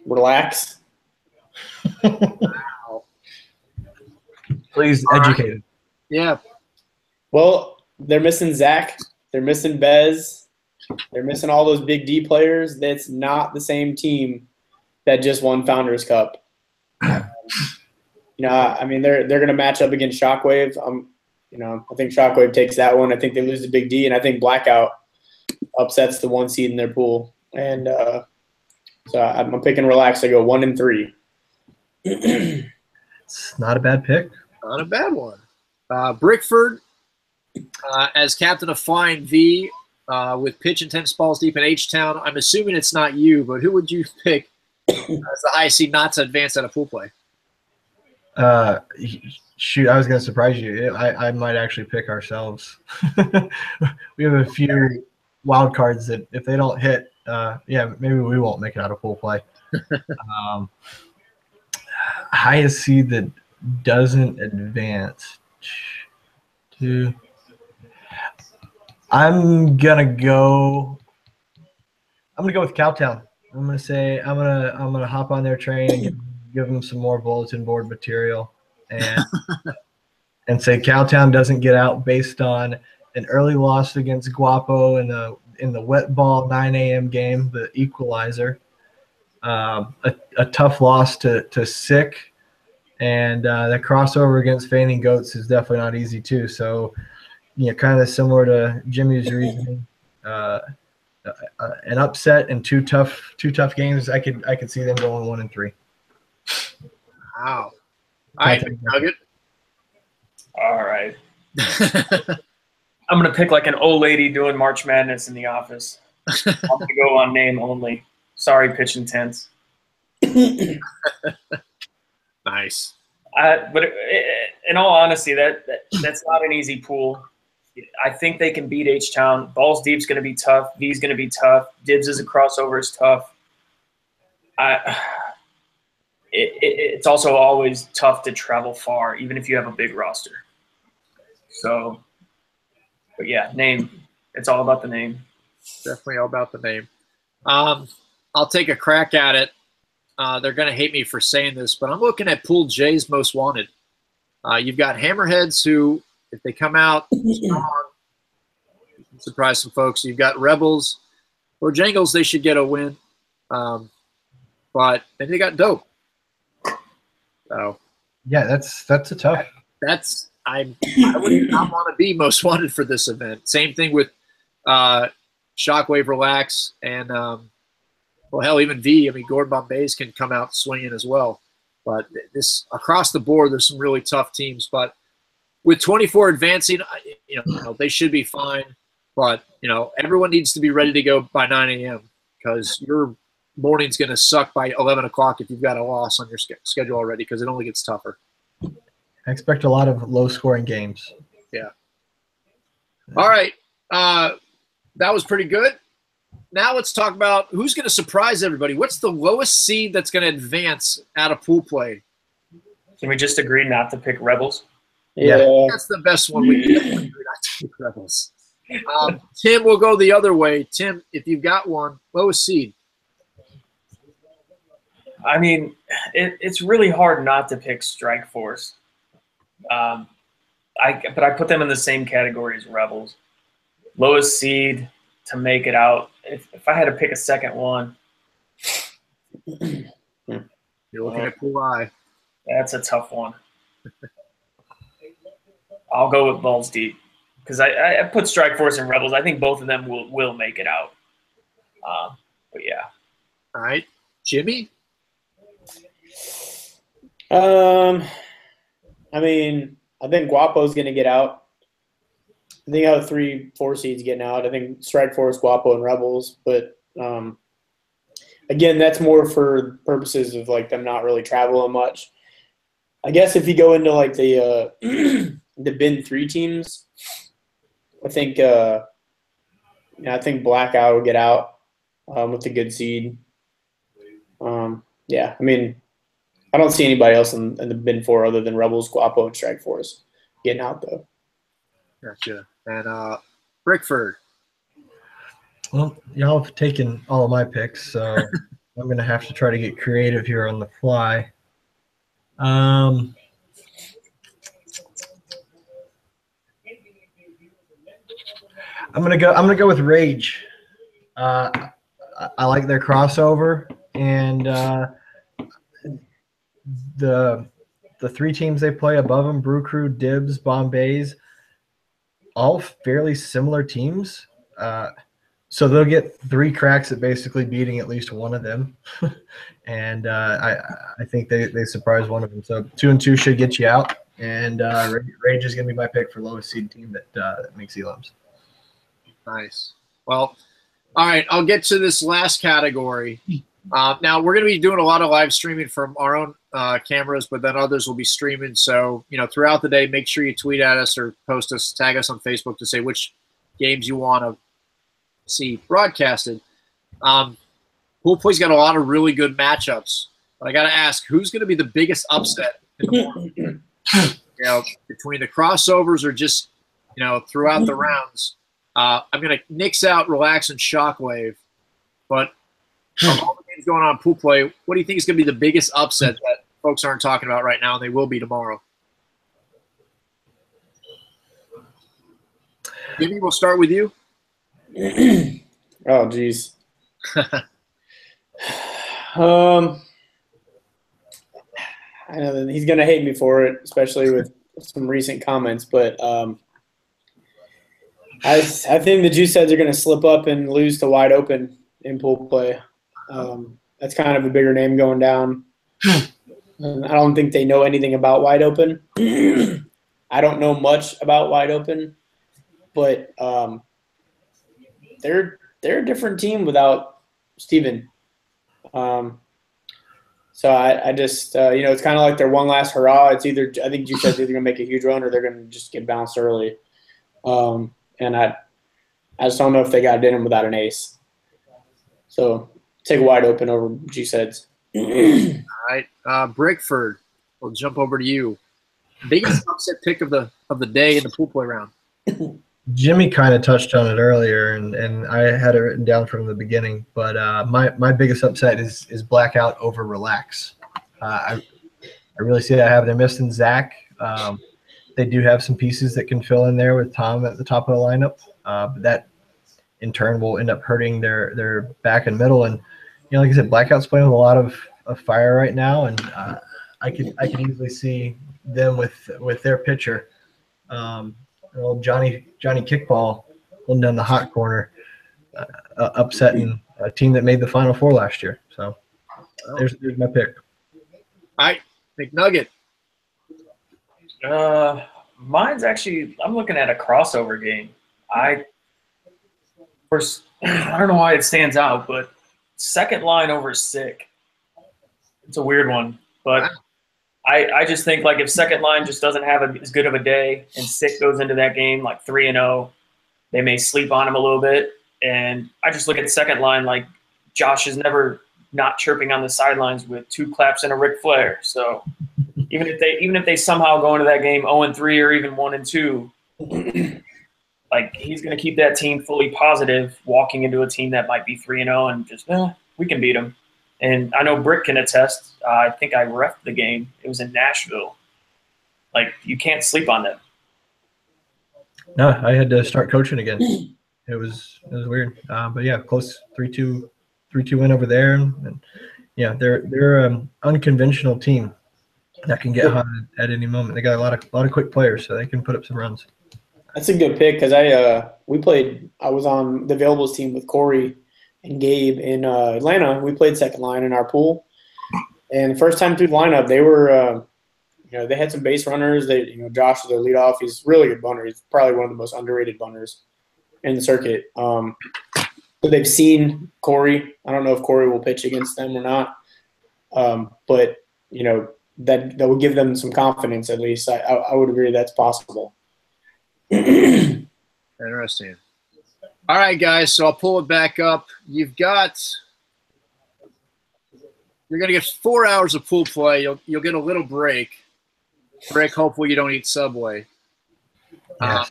Relax. Wow. Please educate it. Yeah. Well, they're missing Zach. They're missing Bez. They're missing all those big D players. That's not the same team that just won Founders Cup. I mean, they're going to match up against Shockwave. I think Shockwave takes that one. I think they lose to Big D, and I think Blackout upsets the 1 seed in their pool. And so I'm picking Relax. I go 1-3. It's not a bad pick. Not a bad one. Brickford as captain of Flying V with pitch and tennis balls deep in H-Town. I'm assuming it's not you, but who would you pick as the high seed not to advance out of pool play? Shoot, I was going to surprise you. I might actually pick ourselves. We have a few wild cards that if they don't hit, maybe we won't make it out of pool play. Highest seed that doesn't advance. I'm gonna go with Cowtown. I'm gonna say I'm gonna hop on their train and give them some more bulletin board material, and say Cowtown doesn't get out based on an early loss against Guapo in the wet ball 9 a.m. game, the equalizer. A tough loss to Sick, and that crossover against Feigning Goats is definitely not easy too. So, kind of similar to Jimmy's reasoning. An upset and two tough games. I could see them going 1-3. Wow. All right, McNugget. All right. I'm going to pick like an old lady doing March Madness in the office. I'm going to go on name only. Sorry, pitch intense. Nice. But in all honesty, that's not an easy pool. I think they can beat H-Town. Balls Deep's going to be tough. V's going to be tough. Dibs as a crossover is tough. It's also always tough to travel far, even if you have a big roster. So, but yeah, name. It's all about the name. Definitely all about the name. I'll take a crack at it. They're going to hate me for saying this, but I'm looking at Pool J's Most Wanted. You've got Hammerheads who, if they come out strong, surprise some folks. You've got Rebels or Jangles, they should get a win. But then they got Dope. So yeah, that's a tough. I would not want to be Most Wanted for this event. Same thing with Shockwave, Relax, and well, hell, even V. I mean, Gordon Bombays can come out swinging as well. But this across the board, there's some really tough teams. But with 24 advancing, they should be fine. But everyone needs to be ready to go by 9 a.m. because your morning's going to suck by 11 o'clock if you've got a loss on your schedule already, because it only gets tougher. I expect a lot of low-scoring games. Yeah. All right. That was pretty good. Now let's talk about who's going to surprise everybody. What's the lowest seed that's going to advance out of pool play? Can we just agree not to pick Rebels? Yeah. That's the best one. We can agree not to pick Rebels. Tim, we'll go the other way. Tim, if you've got one, lowest seed. I mean, it's really hard not to pick Strike Force. But I put them in the same category as Rebels. Lowest seed to make it out. If I had to pick a second one. You're looking at Pool I. That's a tough one. I'll go with Balls Deep because I put Strike Force and Rebels. I think both of them will make it out. But yeah. All right. Jimmy? I mean, I think Guapo's going to get out. I think out of 3-4 seeds getting out. I think Strike Force, Guapo, and Rebels. But again, that's more for purposes of like them not really traveling much. I guess if you go into like the the bin 3 teams, I think Blackout will get out with a good seed. Yeah, I mean, I don't see anybody else in the bin 4 other than Rebels, Guapo, and Strike Force getting out though. Gotcha. And Brickford. Well, y'all have taken all of my picks, so I'm going to have to try to get creative here on the fly. I'm gonna go with Rage. I like their crossover, and the 3 teams they play above them: Brew Crew, Dibs, Bombays, all fairly similar teams. So they'll get 3 cracks at basically beating at least one of them, and I think they surprise one of them. So 2-2 should get you out, and Rage is going to be my pick for lowest seed team that makes elims. Nice. Well, all right, I'll get to this last category. Now, we're going to be doing a lot of live streaming from our own cameras, but then others will be streaming. So, throughout the day, make sure you tweet at us or post us, tag us on Facebook to say which games you want to see broadcasted. Pool play's got a lot of really good matchups, but I got to ask, who's going to be the biggest upset in the morning? Between the crossovers or just throughout the rounds. I'm going to nix out Relax and Shockwave, but Of all the games going on in pool play, what do you think is going to be the biggest upset that folks aren't talking about right now, and they will be tomorrow? Jimmy, we'll start with you. Oh, geez. I know that he's going to hate me for it, especially with some recent comments, but I think the Juice Heads are going to slip up and lose to Wide Open in pool play. That's kind of a bigger name going down. I don't think they know anything about Wide Open. I don't know much about Wide Open, but they're a different team without Steven. So I just it's kind of like their one last hurrah. It's either I think Juice Heads either gonna make a huge run or they're gonna just get bounced early. And I just don't know if they got it in them without an ace. So take Wide Open over Juice Heads. All right, Brickford, we'll jump over to you. Biggest upset pick of the day in the pool play round. Jimmy kind of touched on it earlier, and I had it written down from the beginning. But my biggest upset is Blackout over Relax. I really see that happening. They're missing Zach. They do have some pieces that can fill in there with Tom at the top of the lineup, but that in turn will end up hurting their back and middle. And like I said, Blackout's playing with a lot of fire right now, and I can easily see them with their pitcher. Old Johnny Kickball holding down the hot corner, upsetting a team that made the Final Four last year. So there's my pick. All right, McNugget. Mine's actually I'm looking at a crossover game. I don't know why it stands out, but second line over Sick. It's a weird one, but I just think like if second line just doesn't have as good of a day and Sick goes into that game like 3-0, they may sleep on him a little bit. And I just look at second line like Josh is never not chirping on the sidelines with 2 claps and a Ric Flair. So even if they somehow go into that game 0-3 or even 1-2, like he's going to keep that team fully positive walking into a team that might be 3-0 and just we can beat them. And I know Brick can attest. I think I reffed the game. It was in Nashville. Like, you can't sleep on them. No, I had to start coaching again. It was weird. But, yeah, close 3-2 win over there. And yeah, they're an unconventional team that can get hot at any moment. They got a lot of quick players, so they can put up some runs. That's a good pick because I was on the availables team with Corey and Gabe in Atlanta. We played second line in our pool, and the first time through the lineup, they were, they had some base runners. Josh is their leadoff. He's a really good bunter. He's probably one of the most underrated bunters in the circuit. So they've seen Corey. I don't know if Corey will pitch against them or not, but that would give them some confidence at least. I would agree that's possible. Interesting. All right, guys, so I'll pull it back up. You're going to get 4 hours of pool play. You'll get a little break. Hopefully you don't eat Subway. And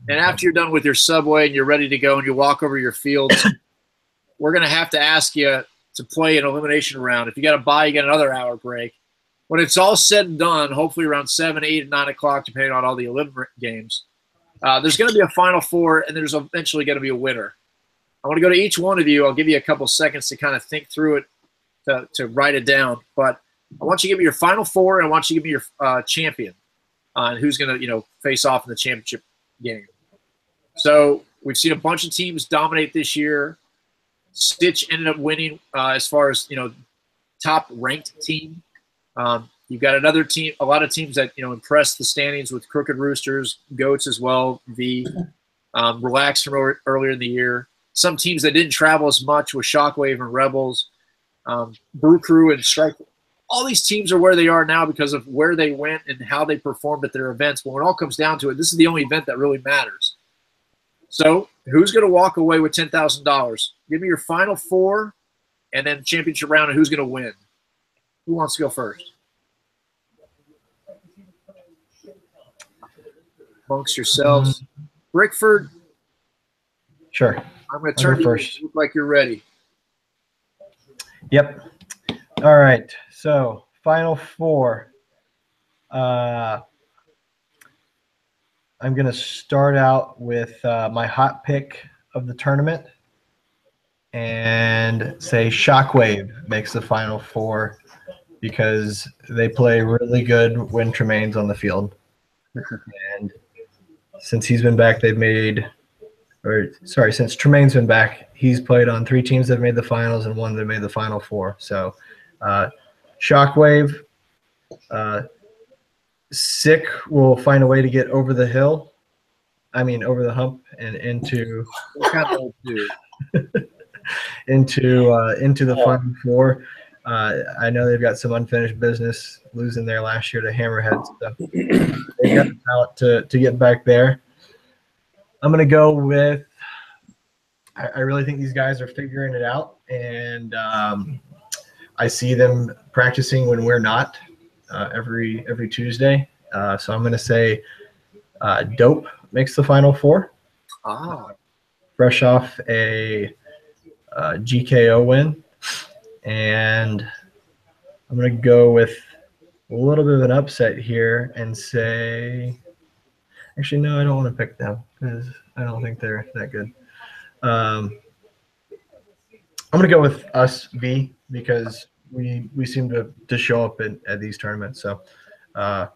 after you're done with your Subway and you're ready to go and you walk over your fields, we're going to have to ask you to play an elimination round. If you got to buy, you get another hour break. When it's all said and done, hopefully around 7, 8, and 9 o'clock, depending on all the elimination games, there's going to be a Final Four, and there's eventually going to be a winner. I want to go to each one of you. I'll give you a couple seconds to kind of think through it, to write it down. But I want you to give me your Final Four, and I want you to give me your champion on who's going to face off in the championship game. So we've seen a bunch of teams dominate this year. Stitch ended up winning as far as top-ranked team. You've got another team, a lot of teams that impressed the standings with Crooked Roosters, Goats as well, Relax from earlier in the year. Some teams that didn't travel as much with Shockwave and Rebels, Brew Crew and Strike. All these teams are where they are now because of where they went and how they performed at their events. But when it all comes down to it, this is the only event that really matters. So who's going to walk away with $10,000? Give me your Final Four and then championship round and who's going to win. Who wants to go first? Amongst yourselves. Brickford? Sure. I'm going to turn to you. first. You look like you're ready. Yep. All right. So Final Four. I'm going to start out with my hot pick of the tournament and say Shockwave makes the Final Four because they play really good when Tremaine's on the field. And since he's been back, since Tremaine's been back, he's played on 3 teams that made the finals and 1 that made the Final Four. So Shockwave, Sick will find a way to get over the over the hump and into the Final Four. I know they've got some unfinished business losing there last year to Hammerhead. So they've got the talent to get back there. I'm going to go with I really think these guys are figuring it out, and I see them practicing when we're not every Tuesday. So I'm going to say Dope makes the Final Four. Fresh off a GKO win. And I'm going to go with a little bit of an upset here and say – actually, no, I don't want to pick them because I don't think they're that good. I'm going to go with us, V, because we seem to show up at these tournaments. So I'll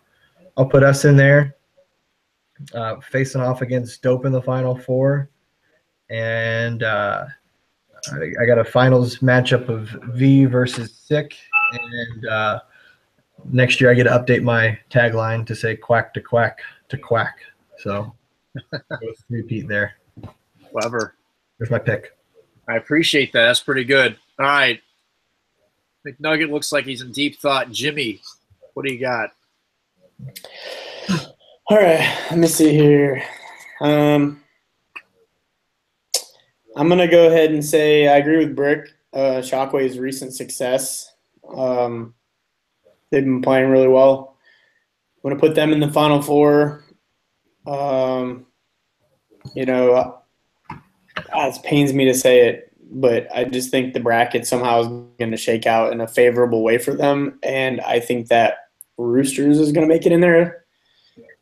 put us in there facing off against Dope in the Final Four. And I got a finals matchup of V versus Sick, and next year I get to update my tagline to say quack to quack to quack. So repeat there. Clever. There's my pick. I appreciate that. That's pretty good. All right. McNugget looks like he's in deep thought. Jimmy, what do you got? All right. Let me see here. I'm going to go ahead and say I agree with Brick. Shockwave's recent success. They've been playing really well. I'm going to put them in the Final Four. It pains me to say it, but I just think the bracket somehow is going to shake out in a favorable way for them, and I think that Roosters is going to make it in there.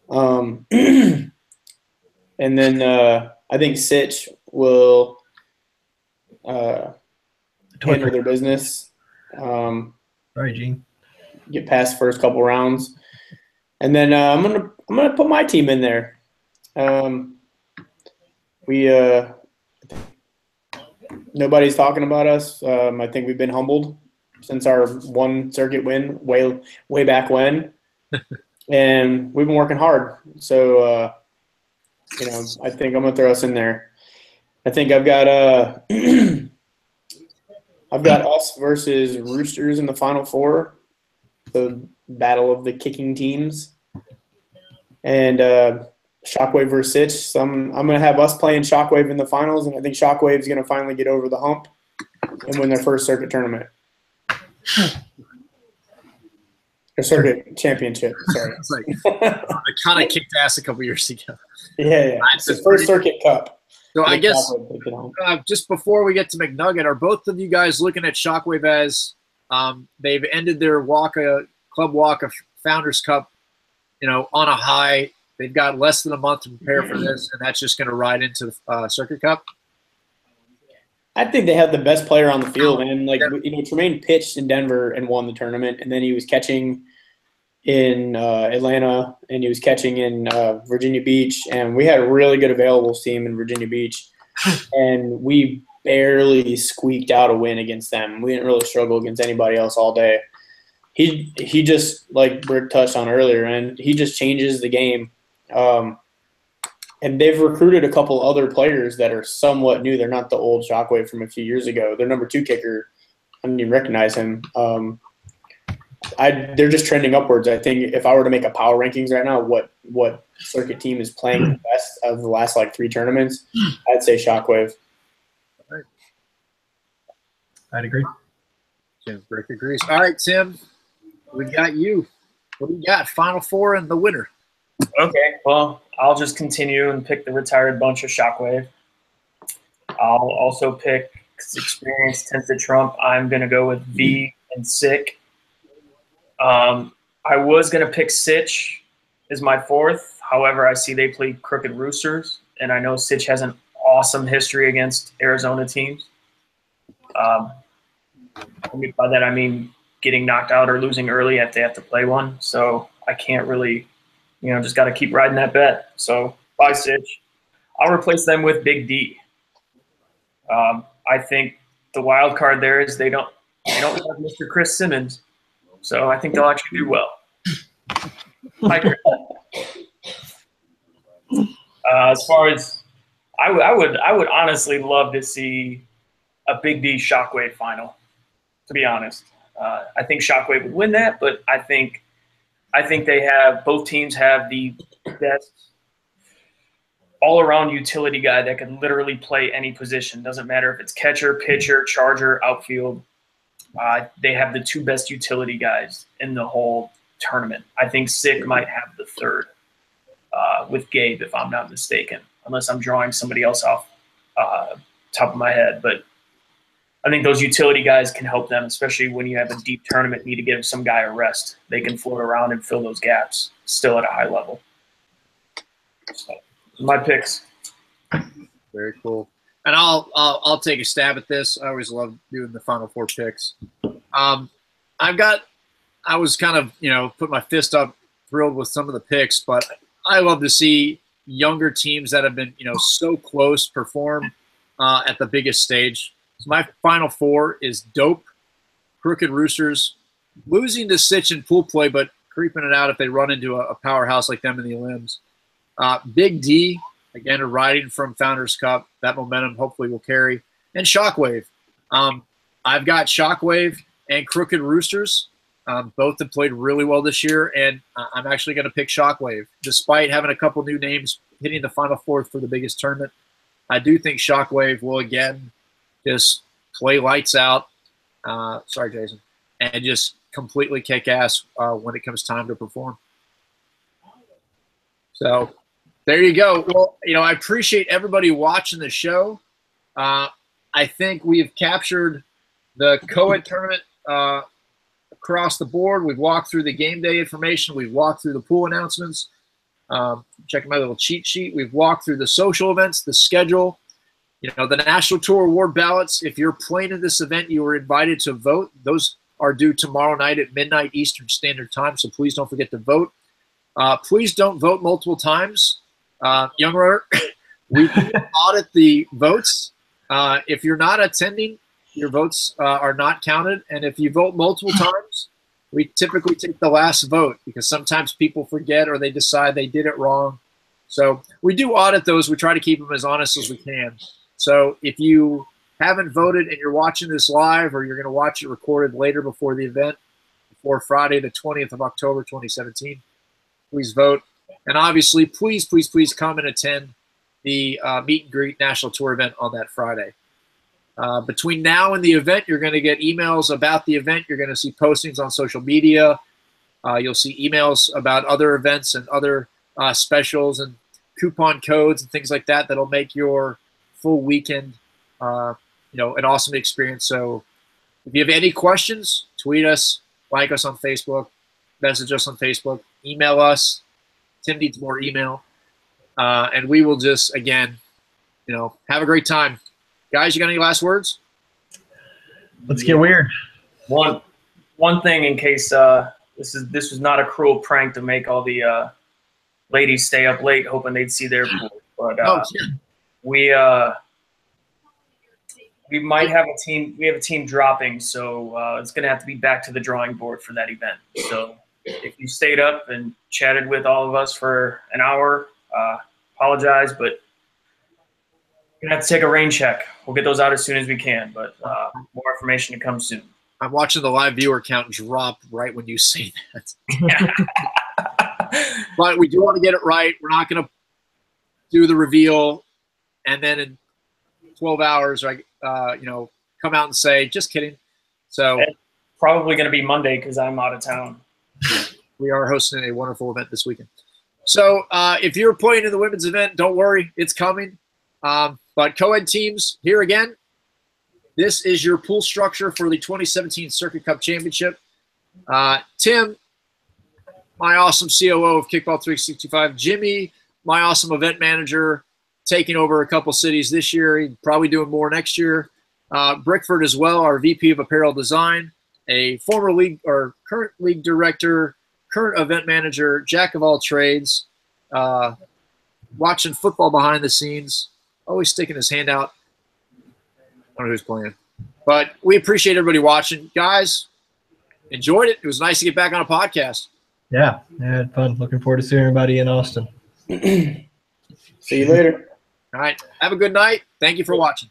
And then I think Sitch will handle their business. Sorry, Gene. Get past the first couple rounds, and then I'm gonna put my team in there. Nobody's talking about us. I think we've been humbled since our one circuit win way back when, and we've been working hard. So I think I'm gonna throw us in there. I think I've got us versus Roosters in the Final Four, the battle of the kicking teams, and Shockwave versus Sitch. So I'm going to have us playing Shockwave in the finals, and I think Shockwave's going to finally get over the hump and win their first circuit tournament. Or circuit championship, sorry. It's like, I kind of kicked ass a couple years ago. Yeah. It's the first circuit cup. So I guess just before we get to McNugget, are both of you guys looking at Shockwave as they've ended their Club Waka Founders Cup, on a high? They've got less than a month to prepare for this, and that's just going to ride into the Circuit Cup? I think they have the best player on the field, and Tremaine pitched in Denver and won the tournament, and then he was catching in Atlanta, and he was catching in Virginia Beach, and we had a really good availables team in Virginia Beach, and we barely squeaked out a win against them. We didn't really struggle against anybody else all day. He just, like Brick touched on earlier, and he just changes the game. And they've recruited a couple other players that are somewhat new. They're not the old Shockwave from a few years ago. Their number 2 kicker, I didn't even recognize him. They're just trending upwards. I think if I were to make a power rankings right now, what circuit team is playing the best of the last 3 tournaments, I'd say Shockwave. All right. I'd agree. Tim Brick agrees. All right, Tim, we got you. What do you got? Final Four and the winner. Okay, well, I'll just continue and pick the retired bunch of Shockwave. I'll also pick experience tends to trump. I'm going to go with V and Sick. I was going to pick Sitch as my fourth. However, I see they play Crooked Roosters, and I know Sitch has an awesome history against Arizona teams. By that, I mean getting knocked out or losing early if they have to play one. So I can't really, just got to keep riding that bet. So bye, Sitch. I'll replace them with Big D. I think the wild card there is they don't have Mr. Chris Simmons, so I think they'll actually do well. As far as I would honestly love to see a Big D Shockwave final. To be honest, I think Shockwave would win that, but I think both teams have the best all-around utility guy that can literally play any position. Doesn't matter if it's catcher, pitcher, charger, outfield. They have the two best utility guys in the whole tournament. I think Sick might have the third with Gabe, if I'm not mistaken, unless I'm drawing somebody else off top of my head. But I think those utility guys can help them, especially when you have a deep tournament, need to give some guy a rest. They can float around and fill those gaps still at a high level. So, my picks. Very cool. And I'll take a stab at this. I always love doing the Final Four picks. I was kind of, put my fist up, thrilled with some of the picks, but I love to see younger teams that have been, so close perform at the biggest stage. So my Final Four is Dope, Crooked Roosters, losing to Sitch in pool play, but creeping it out if they run into a powerhouse like them in the Limbs. Big D, again, a riding from Founders Cup. That momentum hopefully will carry. And Shockwave. I've got Shockwave and Crooked Roosters. Both have played really well this year, and I'm actually going to pick Shockwave. Despite having a couple new names hitting the Final Four for the biggest tournament, I do think Shockwave will, again, just play lights out. Sorry, Jason. And just completely kick ass when it comes time to perform. So there you go. Well, I appreciate everybody watching the show. I think we've captured the co-ed tournament across the board. We've walked through the game day information. We've walked through the pool announcements. Check my little cheat sheet. We've walked through the social events, the schedule, the National Tour Award ballots. If you're playing in this event, you are invited to vote. Those are due tomorrow night at midnight Eastern Standard Time, so please don't forget to vote. Please don't vote multiple times. Young runner, we audit the votes. If you're not attending, your votes are not counted. And if you vote multiple times, we typically take the last vote because sometimes people forget or they decide they did it wrong. So we do audit those. We try to keep them as honest as we can. So if you haven't voted and you're watching this live or you're going to watch it recorded later before the event, before Friday the 20th of October 2017, please vote. And obviously, please, please, please come and attend the Meet and Greet National Tour event on that Friday. Between now and the event, you're going to get emails about the event. You're going to see postings on social media. You'll see emails about other events and other specials and coupon codes and things like that that'll make your full weekend, an awesome experience. So if you have any questions, tweet us, like us on Facebook, message us on Facebook, email us. Tim needs more email. And we will just, again, have a great time. Guys, you got any last words? Let's get weird. One thing in case this was not a cruel prank to make all the ladies stay up late hoping they'd see their pool. But we might have a team. We have a team dropping, so it's going to have to be back to the drawing board for that event. So if you stayed up and chatted with all of us for an hour, apologize, but you're going to have to take a rain check. We'll get those out as soon as we can, but more information to come soon. I'm watching the live viewer count drop right when you say that. But we do want to get it right. We're not going to do the reveal and then in 12 hours, come out and say, just kidding. So it's probably going to be Monday because I'm out of town. We are hosting a wonderful event this weekend. So if you're playing in the women's event, don't worry. It's coming. But co-ed teams, here again, This is your pool structure for the 2017 Circuit Cup Championship. Tim, my awesome COO of Kickball365. Jimmy, my awesome event manager, taking over a couple cities this year. He's probably doing more next year. Brickford as well, our VP of Apparel Design, a former league or current league director, current event manager, jack of all trades, watching football behind the scenes, always sticking his hand out. I don't know who's playing. But we appreciate everybody watching. Guys, enjoyed it. It was nice to get back on a podcast. Yeah, I had fun. Looking forward to seeing everybody in Austin. See you later. All right. Have a good night. Thank you for watching.